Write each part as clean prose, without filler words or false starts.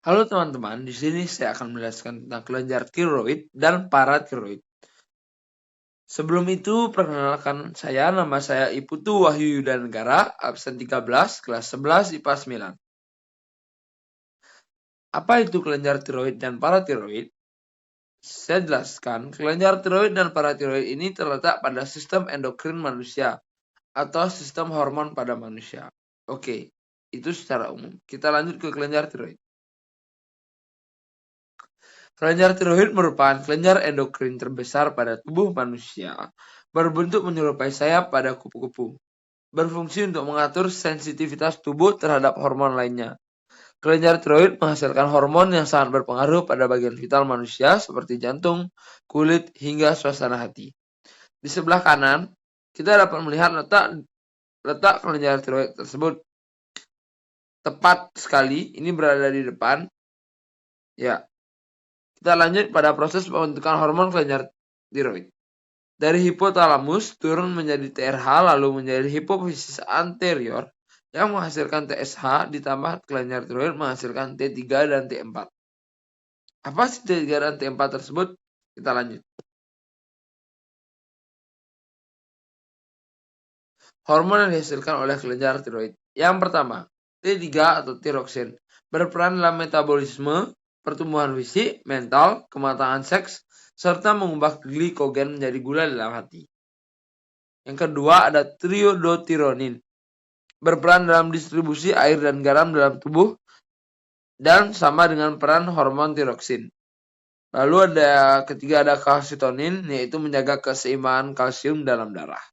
Halo teman-teman, di sini saya akan menjelaskan tentang kelenjar tiroid dan paratiroid. Sebelum itu, perkenalkan saya, nama saya Iputu Wahyu Yudanegara, absen 13, kelas 11 IPA 9. Apa itu kelenjar tiroid dan paratiroid? Saya jelaskan, kelenjar tiroid dan paratiroid ini terletak pada sistem endokrin manusia atau sistem hormon pada manusia. Oke, itu secara umum. Kita lanjut ke kelenjar tiroid. Kelenjar tiroid merupakan kelenjar endokrin terbesar pada tubuh manusia, berbentuk menyerupai sayap pada kupu-kupu. Berfungsi untuk mengatur sensitivitas tubuh terhadap hormon lainnya. Kelenjar tiroid menghasilkan hormon yang sangat berpengaruh pada bagian vital manusia seperti jantung, kulit, hingga suasana hati. Di sebelah kanan, kita dapat melihat letak kelenjar tiroid tersebut. Tepat sekali, ini berada di depan. Ya, kita lanjut pada proses pembentukan hormon kelenjar tiroid. Dari hipotalamus turun menjadi TRH lalu menjadi hipofisis anterior yang menghasilkan TSH ditambah kelenjar tiroid menghasilkan T3 dan T4. Apa sih T3 dan T4 tersebut? Kita lanjut. Hormon yang dihasilkan oleh kelenjar tiroid. Yang pertama, T3 atau tiroksin berperan dalam metabolisme, pertumbuhan fisik, mental, kematangan seks, serta mengubah glikogen menjadi gula dalam hati. Yang kedua ada triodotironin, berperan dalam distribusi air dan garam dalam tubuh dan sama dengan peran hormon tiroksin. Lalu ketiga ada kalsitonin, yaitu menjaga keseimbangan kalsium dalam darah.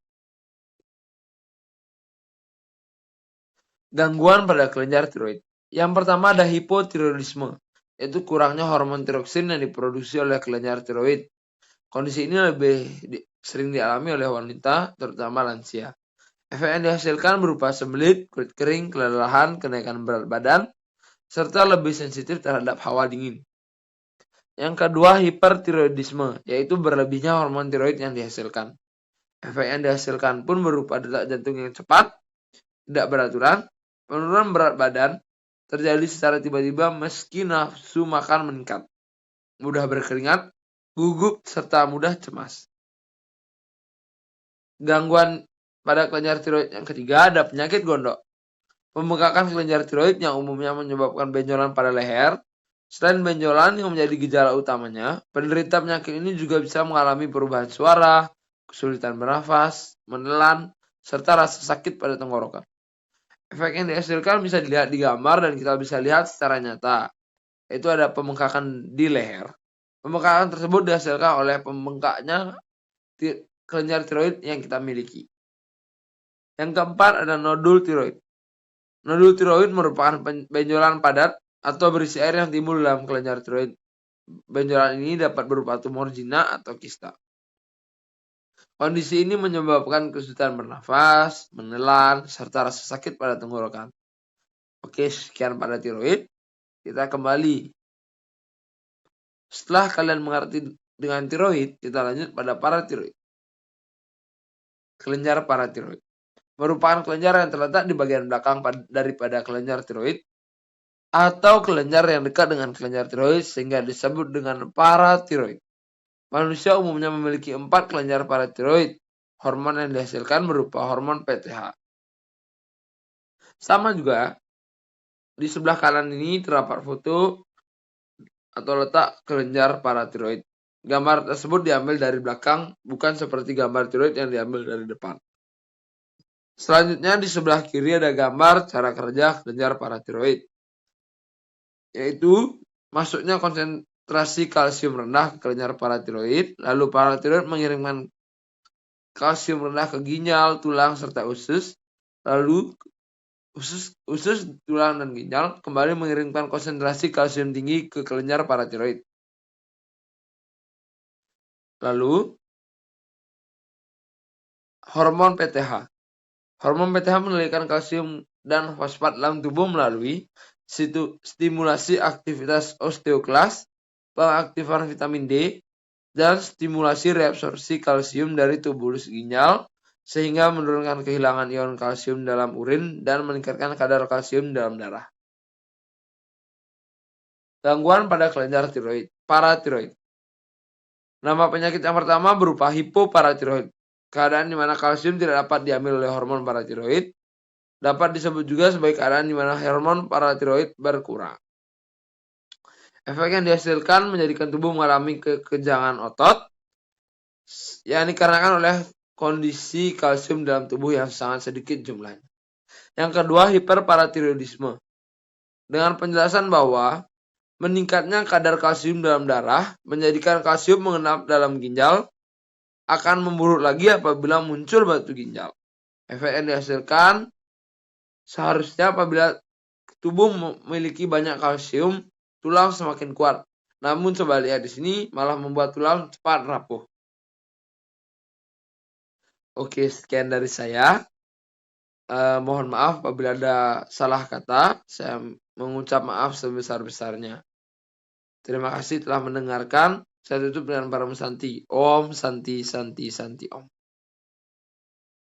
Gangguan pada kelenjar tiroid. Yang pertama ada hipotiroidisme, yaitu kurangnya hormon tiroksin yang diproduksi oleh kelenjar tiroid. Kondisi ini lebih sering dialami oleh wanita, terutama lansia. Efek yang dihasilkan berupa sembelit, kulit kering, kelelahan, kenaikan berat badan, serta lebih sensitif terhadap hawa dingin. Yang kedua, hipertiroidisme, yaitu berlebihnya hormon tiroid yang dihasilkan. Efek yang dihasilkan pun berupa detak jantung yang cepat, tidak beraturan, penurunan berat badan, terjadi secara tiba-tiba meski nafsu makan meningkat, mudah berkeringat, gugup, serta mudah cemas. Gangguan pada kelenjar tiroid yang ketiga ada penyakit gondok. Pembengkakan kelenjar tiroid yang umumnya menyebabkan benjolan pada leher. Selain benjolan yang menjadi gejala utamanya, penderita penyakit ini juga bisa mengalami perubahan suara, kesulitan bernafas, menelan, serta rasa sakit pada tenggorokan. Efek yang dihasilkan bisa dilihat di gambar dan kita bisa lihat secara nyata, yaitu ada pembengkakan di leher. Pembengkakan tersebut dihasilkan oleh pembengkaknya kelenjar tiroid yang kita miliki. Yang keempat ada nodul tiroid. Nodul tiroid merupakan benjolan padat atau berisi air yang timbul dalam kelenjar tiroid. Benjolan ini dapat berupa tumor jinak atau kista. Kondisi ini menyebabkan kesulitan bernafas, menelan, serta rasa sakit pada tenggorokan. Oke, sekian pada tiroid. Kita kembali. Setelah kalian mengerti dengan tiroid, kita lanjut pada paratiroid. Kelenjar paratiroid merupakan kelenjar yang terletak di bagian belakang daripada kelenjar tiroid atau kelenjar yang dekat dengan kelenjar tiroid sehingga disebut dengan paratiroid. Manusia umumnya memiliki 4 kelenjar paratiroid. Hormon yang dihasilkan berupa hormon PTH. Sama juga, di sebelah kanan ini terdapat foto atau letak kelenjar paratiroid. Gambar tersebut diambil dari belakang, bukan seperti gambar tiroid yang diambil dari depan. Selanjutnya di sebelah kiri ada gambar cara kerja kelenjar paratiroid, yaitu masuknya konsentrasi kalsium rendah ke kelenjar paratiroid, lalu paratiroid mengirimkan kalsium rendah ke ginjal, tulang, serta usus, lalu usus, tulang, dan ginjal kembali mengirimkan konsentrasi kalsium tinggi ke kelenjar paratiroid. Lalu hormon PTH. Hormon PTH mengendalikan kalsium dan fosfat dalam tubuh melalui stimulasi aktivitas osteoklas, pengaktifan vitamin D, dan stimulasi reabsorpsi kalsium dari tubulus ginjal sehingga menurunkan kehilangan ion kalsium dalam urin dan meningkatkan kadar kalsium dalam darah. Gangguan pada kelenjar tiroid, paratiroid. Nama penyakit yang pertama berupa hipoparatiroid. Keadaan di mana kalsium tidak dapat diambil oleh hormon paratiroid. Dapat disebut juga sebagai keadaan di mana hormon paratiroid berkurang. Efek yang dihasilkan menjadikan tubuh mengalami kekenjangan otot, yang dikarenakan oleh kondisi kalsium dalam tubuh yang sangat sedikit jumlahnya. Yang kedua, hiperparatiroidisme. Dengan penjelasan bahwa meningkatnya kadar kalsium dalam darah menjadikan kalsium mengendap dalam ginjal, akan memburuk lagi apabila muncul batu ginjal. Efek yang dihasilkan seharusnya apabila tubuh memiliki banyak kalsium, tulang semakin kuat. Namun sebaliknya di sini malah membuat tulang cepat rapuh. Oke, sekian dari saya. Mohon maaf apabila ada salah kata. Saya mengucap maaf sebesar-besarnya. Terima kasih telah mendengarkan. Saya tutup dengan para Santi. Om Santi Santi Santi Om.